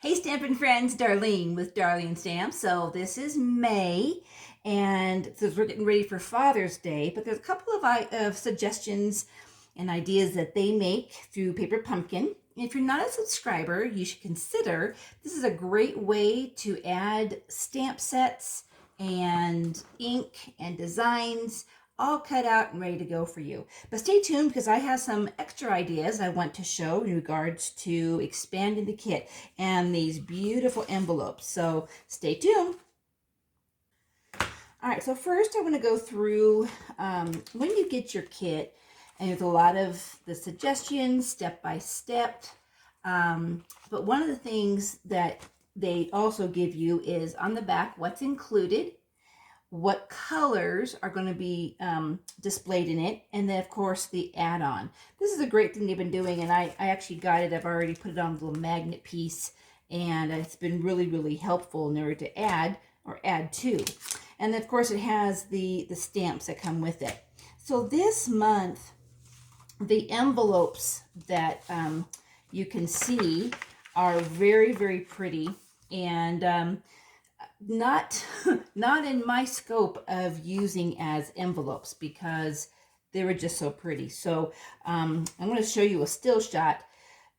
Hey Stampin' friends, Darlene with Darling Stamps. So this is May, and so we're getting ready for Father's Day, but there's a couple of suggestions and ideas that they make through Paper Pumpkin. If you're not a subscriber, you should consider this is a great way to add stamp sets and ink and designs all cut out and ready to go for you. But stay tuned because I have some extra ideas I want to show in regards to expanding the kit and these beautiful envelopes. So stay tuned. All right, so first I want to go through when you get your kit, and there's a lot of the suggestions step by step. But one of the things that they also give you is on the back what's included, what colors are going to be displayed in it, and then of course the add-on. This is a great thing they've been doing, and I actually got it. I've already put it on a little magnet piece, and it's been really helpful in order to add to. And of course it has the stamps that come with it. So this month the envelopes that you can see are very pretty, and not in my scope of using as envelopes because they were just so pretty. So I'm going to show you a still shot,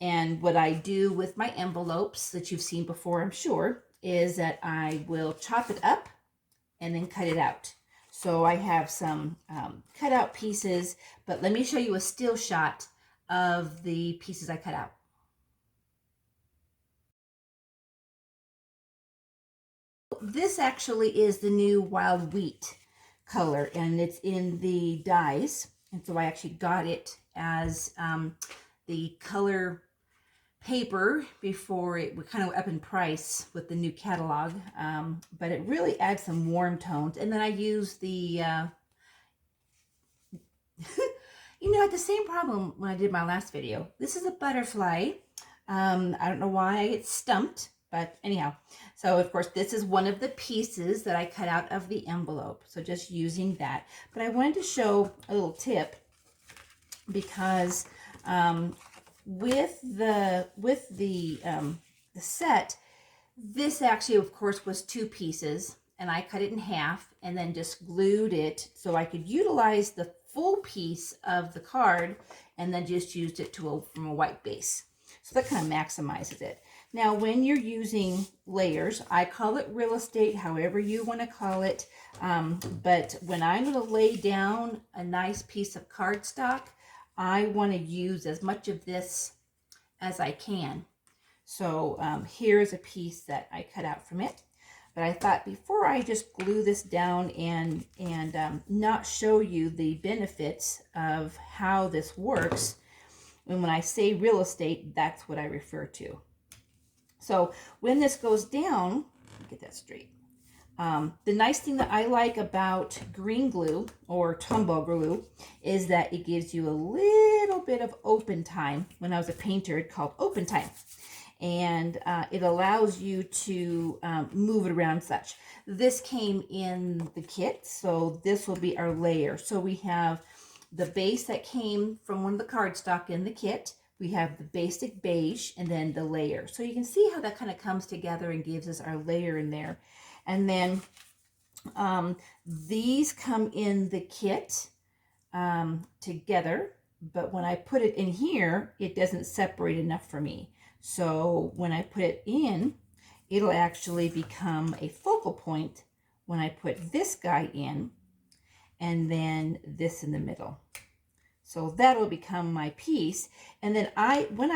and what I do with my envelopes that you've seen before, I'm sure, is that I will chop it up and then cut it out. So I have some cut out pieces, but let me show you a still shot of the pieces I cut out. This actually is the new wild wheat color, and it's in the dies, and so I actually got it as the color paper before it was kind of up in price with the new catalog, but it really adds some warm tones. And then I use the I had the same problem when I did my last video. This is a butterfly. I don't know why I get stumped, but anyhow. So of course this is one of the pieces that I cut out of the envelope. So just using that. But I wanted to show a little tip because with the set, this actually of course was two pieces, and I cut it in half and then just glued it so I could utilize the full piece of the card and then just used it from a white base. So that kind of maximizes it. Now when you're using layers, I call it real estate, however you want to call it, but when I'm going to lay down a nice piece of cardstock, I want to use as much of this as I can. So here's a piece that I cut out from it. But I thought before I just glue this down and not show you the benefits of how this works, and when I say real estate, that's what I refer to. So when this goes down, get that straight. The nice thing that I like about green glue or Tombow glue is that it gives you a little bit of open time. When I was a painter, it's called open time. And it allows you to move it around such. This came in the kit, so this will be our layer. So we have the base that came from one of the cardstock in the kit. We have the basic beige and then the layer. So you can see how that kind of comes together and gives us our layer in there. And then these come in the kit together, but when I put it in here, it doesn't separate enough for me. So when I put it in, it'll actually become a focal point when I put this guy in and then this in the middle. So that'll become my piece. And then when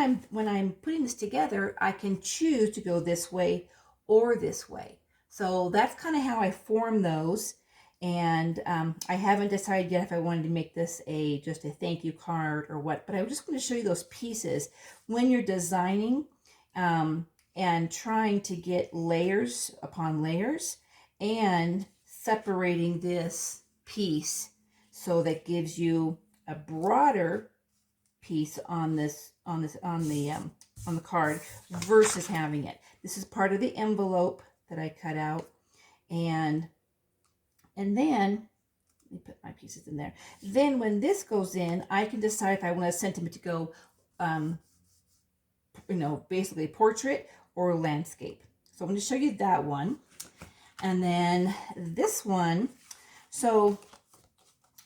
I'm putting this together, I can choose to go this way or this way. So that's kind of how I form those. And I haven't decided yet if I wanted to make this just a thank you card or what, but I'm just going to show you those pieces when you're designing and trying to get layers upon layers and separating this piece so that gives you a broader piece on the card versus having it. This is part of the envelope that I cut out, and then let me put my pieces in there. Then when this goes in, I can decide if I want a sentiment to go basically portrait or landscape. So I'm going to show you that one. And then this one, so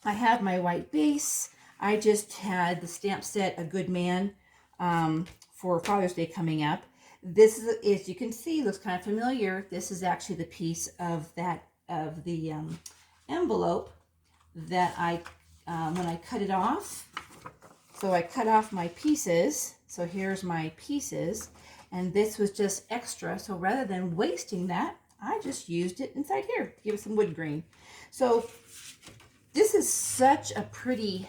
I have my white base. I just had the stamp set A Good Man for Father's Day coming up. This is, as you can see, looks kind of familiar. This is actually the piece of the envelope that I, when I cut it off. So I cut off my pieces. So here's my pieces. And this was just extra. So rather than wasting that, I just used it inside here to give it some wood grain. So this is such a pretty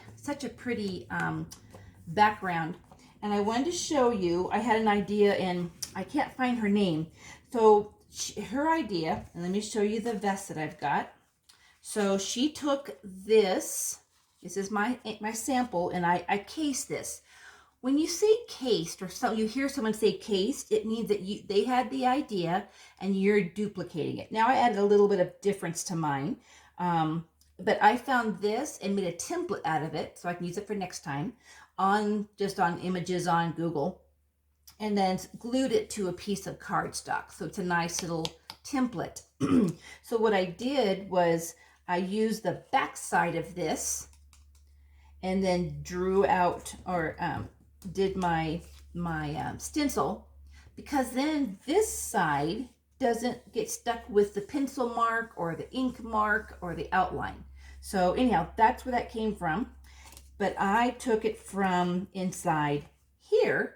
background. And I wanted to show you, I had an idea, and I can't find her name. So her idea, and let me show you the vest that I've got. So she took this is my sample, and I cased this. When you say cased, or you hear someone say cased, it means that they had the idea and you're duplicating it. Now I added a little bit of difference to mine, but I found this and made a template out of it so I can use it for next time just on images on Google, and then glued it to a piece of cardstock. So it's a nice little template. So what I did was I used the back side of this and then drew out, or did my stencil, because then this side doesn't get stuck with the pencil mark or the ink mark or the outline. So anyhow, that's where that came from. But I took it from inside here,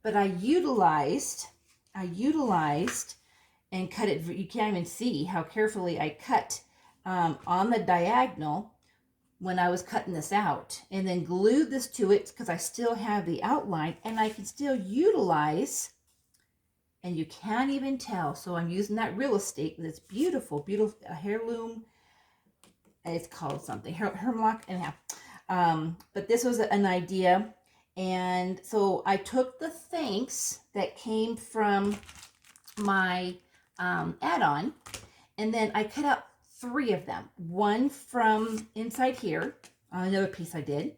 but I utilized and cut it. You can't even see how carefully I cut on the diagonal when I was cutting this out, and then glued this to it because I still have the outline and I can still utilize, and you can't even tell. So I'm using that real estate with this beautiful heirloom. It's called something, Hermlock, anyhow. But this was an idea. And so I took the thanks that came from my add-on, and then I cut out 3 of them. One from inside here, another piece I did,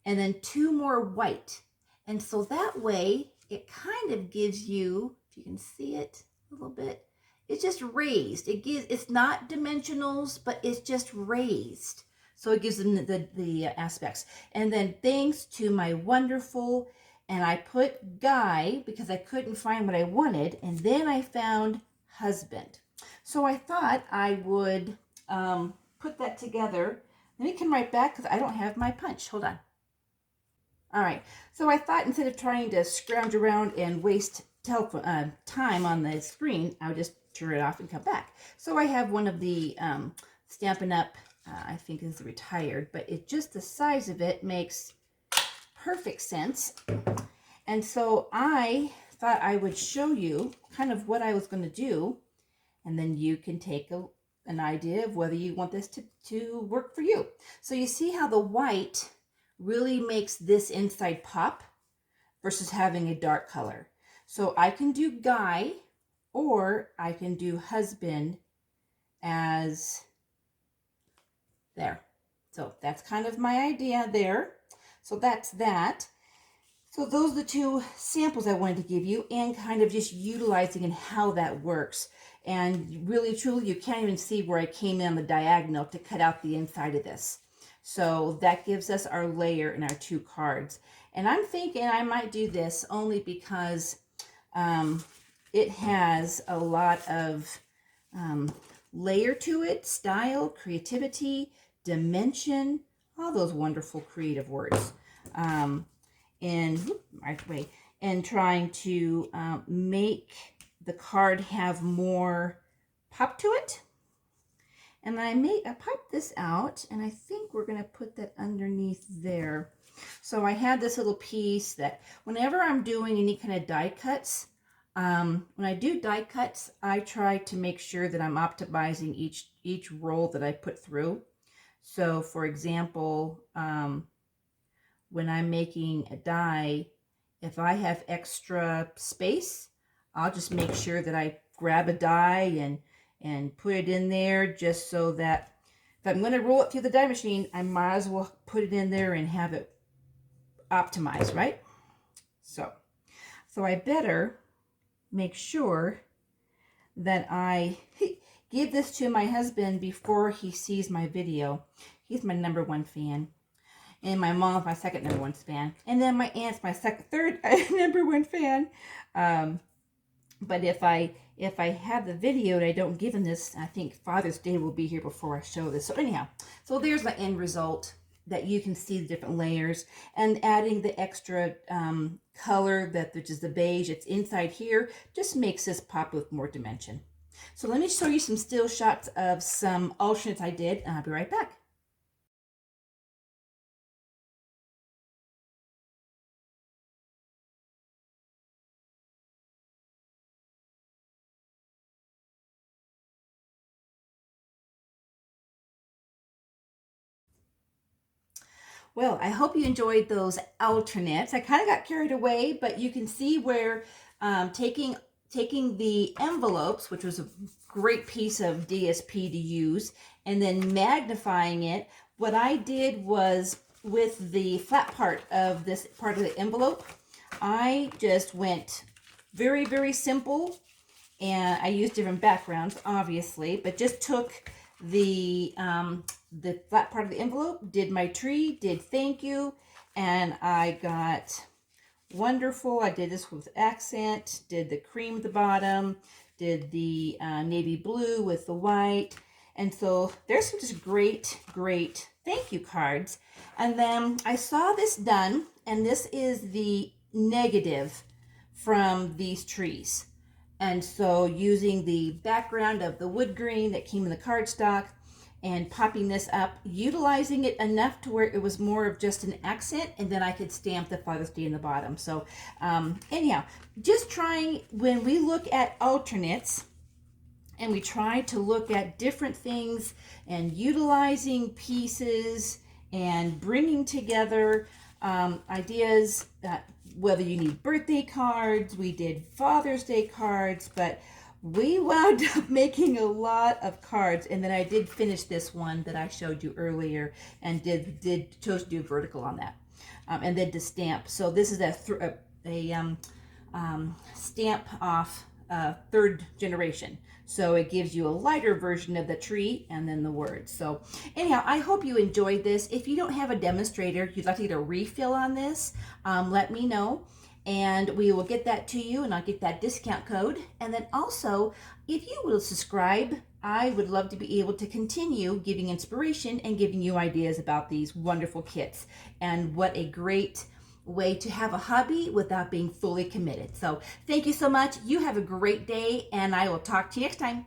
and then 2 more white. And so that way it kind of gives you, if you can see it a little bit, it's just raised. It's not dimensionals, but it's just raised. So it gives them the aspects. And then thanks to my wonderful, and I put Guy because I couldn't find what I wanted, and then I found husband. So I thought I would put that together. Let me come right back because I don't have my punch. Hold on. All right. So I thought instead of trying to scrounge around and waste time on the screen, I would just turn it off and come back. So I have one of the Stampin' Up, I think is retired, but it just the size of it makes perfect sense. And so I thought I would show you kind of what I was going to do, and then you can take an idea of whether you want this to work for you. So you see how the white really makes this inside pop versus having a dark color. So I can do Guy, or I can do husband as there. So that's kind of my idea there. So that's that. So those are the 2 samples I wanted to give you, and kind of just utilizing and how that works. And really, truly, you can't even see where I came in on the diagonal to cut out the inside of this. So that gives us our layer in our 2 cards. And I'm thinking I might do this only because it has a lot of layer to it, style, creativity, dimension, all those wonderful creative words. And trying to make the card have more pop to it. And I popped this out, and I think we're going to put that underneath there. So I had this little piece that whenever I'm doing any kind of die cuts, when I do die cuts, I try to make sure that I'm optimizing each roll that I put through. So for example, when I'm making a die, if I have extra space, I'll just make sure that I grab a die and put it in there, just so that if I'm going to roll it through the die machine, I might as well put it in there and have it optimized, right? So So I better make sure that I give this to my husband before he sees my video. He's my #1 fan. And my mom's my second #1 fan. And then my aunt's my third #1 fan. But if I have the video and I don't give him this, I think Father's Day will be here before I show this. So anyhow, so there's my end result, that you can see the different layers, and adding the extra color which is the beige, it's inside here, just makes this pop with more dimension. So let me show you some still shots of some alternates I did, and I'll be right back. Well, I hope you enjoyed those alternates. I kind of got carried away, but you can see where taking the envelopes, which was a great piece of DSP to use, and then magnifying it, what I did was, with the flat part of this part of the envelope, I just went very, very simple, and I used different backgrounds, obviously, but just took the flat part of the envelope, did my tree, did thank you, and I got wonderful. I did this with accent, did the cream at the bottom, did the navy blue with the white, and so there's some just great thank you cards. And then I saw this done, and this is the negative from these trees. And so using the background of the wood green that came in the cardstock and popping this up, utilizing it enough to where it was more of just an accent, and then I could stamp the Father's Day in the bottom. So anyhow, just trying, when we look at alternates and we try to look at different things and utilizing pieces and bringing together ideas, that whether you need birthday cards, we did Father's Day cards, but we wound up making a lot of cards. And then I did finish this one that I showed you earlier, and chose to do vertical on that, and then to stamp. So this is a stamp off 3rd generation. So it gives you a lighter version of the tree and then the words. So anyhow, I hope you enjoyed this. If you don't have a demonstrator, you'd like to get a refill on this, let me know, and we will get that to you, and I'll get that discount code. And then also, if you will subscribe, I would love to be able to continue giving inspiration and giving you ideas about these wonderful kits. And what a great way to have a hobby without being fully committed. So thank you so much. You have a great day, and I will talk to you next time.